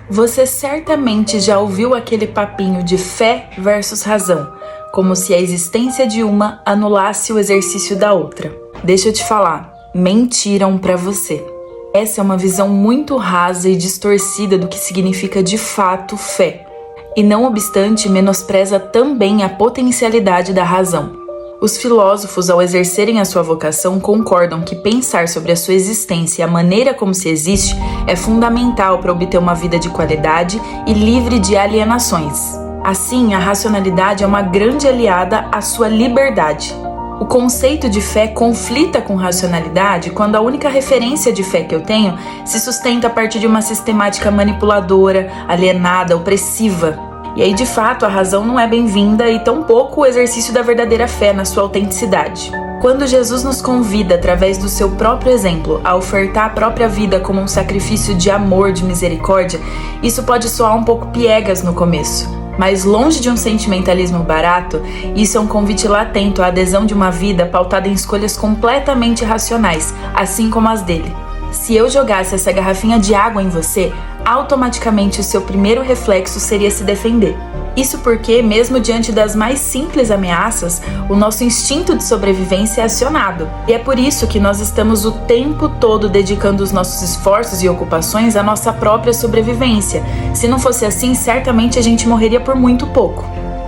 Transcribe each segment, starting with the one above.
Você certamente já ouviu aquele papinho de fé versus razão, como se a existência de uma anulasse o exercício da outra. Deixa eu te falar, mentiram pra você. Essa é uma visão muito rasa e distorcida do que significa de fato fé. E não obstante, menospreza também a potencialidade da razão. Os filósofos, ao exercerem a sua vocação, concordam que pensar sobre a sua existência e a maneira como se existe é fundamental para obter uma vida de qualidade e livre de alienações. Assim, a racionalidade é uma grande aliada à sua liberdade. O conceito de fé conflita com racionalidade quando a única referência de fé que eu tenho se sustenta a partir de uma sistemática manipuladora, alienada, opressiva. E aí, de fato, a razão não é bem-vinda e tampouco o exercício da verdadeira fé na sua autenticidade. Quando Jesus nos convida, através do seu próprio exemplo, a ofertar a própria vida como um sacrifício de amor, de misericórdia, isso pode soar um pouco piegas no começo. Mas longe de um sentimentalismo barato, isso é um convite latente à adesão de uma vida pautada em escolhas completamente racionais, assim como as dele. Se eu jogasse essa garrafinha de água em você, automaticamente o seu primeiro reflexo seria se defender. Isso porque, mesmo diante das mais simples ameaças, o nosso instinto de sobrevivência é acionado. E é por isso que nós estamos o tempo todo dedicando os nossos esforços e ocupações à nossa própria sobrevivência. Se não fosse assim, certamente a gente morreria por muito pouco.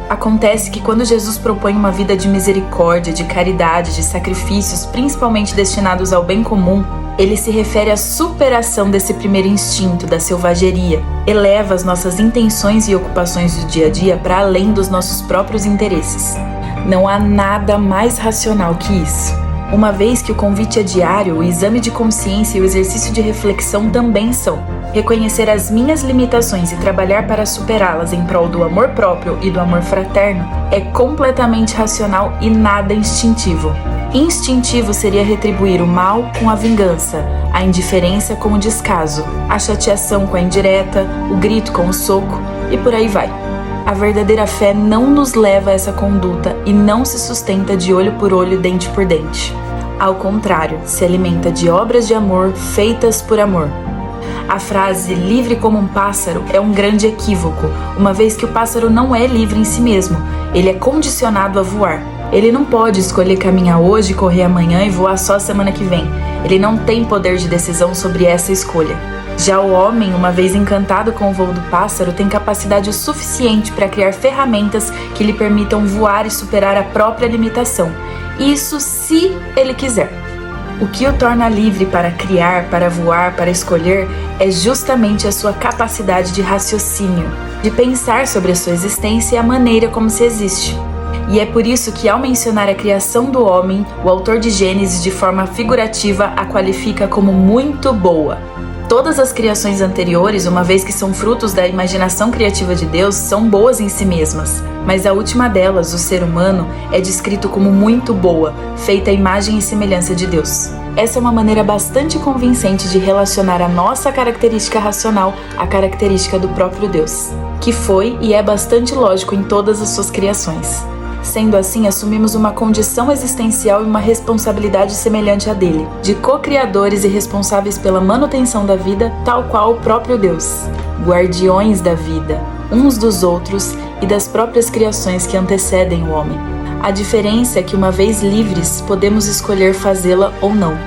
Acontece que quando Jesus propõe uma vida de misericórdia, de caridade, de sacrifícios, principalmente destinados ao bem comum, ele se refere à superação desse primeiro instinto, da selvageria. Eleva as nossas intenções e ocupações do dia a dia para além dos nossos próprios interesses. Não há nada mais racional que isso. Uma vez que o convite é diário, o exame de consciência e o exercício de reflexão também são. Reconhecer as minhas limitações e trabalhar para superá-las em prol do amor próprio e do amor fraterno é completamente racional e nada instintivo. Instintivo seria retribuir o mal com a vingança, a indiferença com o descaso, a chateação com a indireta, o grito com o soco e por aí vai. A verdadeira fé não nos leva a essa conduta e não se sustenta de olho por olho, dente por dente. Ao contrário, se alimenta de obras de amor feitas por amor. A frase livre como um pássaro é um grande equívoco, uma vez que o pássaro não é livre em si mesmo, ele é condicionado a voar. Ele não pode escolher caminhar hoje, correr amanhã e voar só semana que vem. Ele não tem poder de decisão sobre essa escolha. Já o homem, uma vez encantado com o voo do pássaro, tem capacidade suficiente para criar ferramentas que lhe permitam voar e superar a própria limitação. Isso se ele quiser. O que o torna livre para criar, para voar, para escolher, é justamente a sua capacidade de raciocínio, de pensar sobre a sua existência e a maneira como se existe. E é por isso que, ao mencionar a criação do homem, o autor de Gênesis, de forma figurativa, a qualifica como muito boa. Todas as criações anteriores, uma vez que são frutos da imaginação criativa de Deus, são boas em si mesmas. Mas a última delas, o ser humano, é descrito como muito boa, feita à imagem e semelhança de Deus. Essa é uma maneira bastante convincente de relacionar a nossa característica racional à característica do próprio Deus, que foi e é bastante lógico em todas as suas criações. Sendo assim, assumimos uma condição existencial e uma responsabilidade semelhante à dele, de co-criadores e responsáveis pela manutenção da vida, tal qual o próprio Deus, guardiões da vida, uns dos outros e das próprias criações que antecedem o homem. A diferença é que, uma vez livres, podemos escolher fazê-la ou não,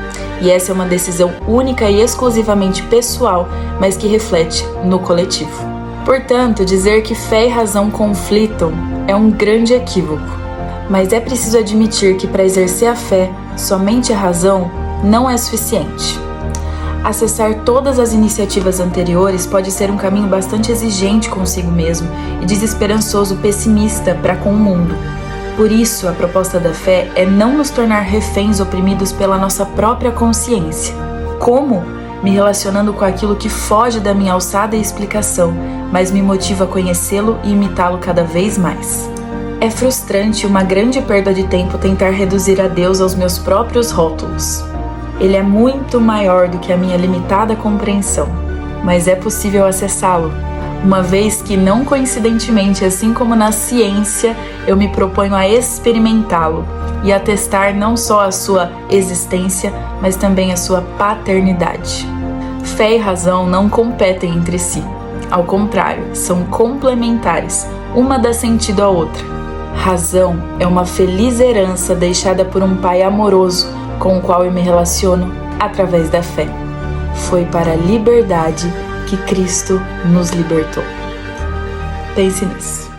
e essa é uma decisão única e exclusivamente pessoal, mas que reflete no coletivo. Portanto, dizer que fé e razão conflitam é um grande equívoco, mas é preciso admitir que para exercer a fé, somente a razão não é suficiente. Acessar todas as iniciativas anteriores pode ser um caminho bastante exigente consigo mesmo e desesperançoso pessimista para com o mundo. Por isso, a proposta da fé é não nos tornar reféns oprimidos pela nossa própria consciência. Como? Me relacionando com aquilo que foge da minha alçada e explicação, mas me motiva a conhecê-lo e imitá-lo cada vez mais. É frustrante e uma grande perda de tempo tentar reduzir a Deus aos meus próprios rótulos. Ele é muito maior do que a minha limitada compreensão, mas é possível acessá-lo, uma vez que, não coincidentemente, assim como na ciência, eu me proponho a experimentá-lo e a testar não só a sua existência, mas também a sua paternidade. Fé e razão não competem entre si. Ao contrário, são complementares, uma dá sentido à outra. Razão é uma feliz herança deixada por um Pai amoroso com o qual eu me relaciono através da fé. Foi para a liberdade que Cristo nos libertou. Pense nisso.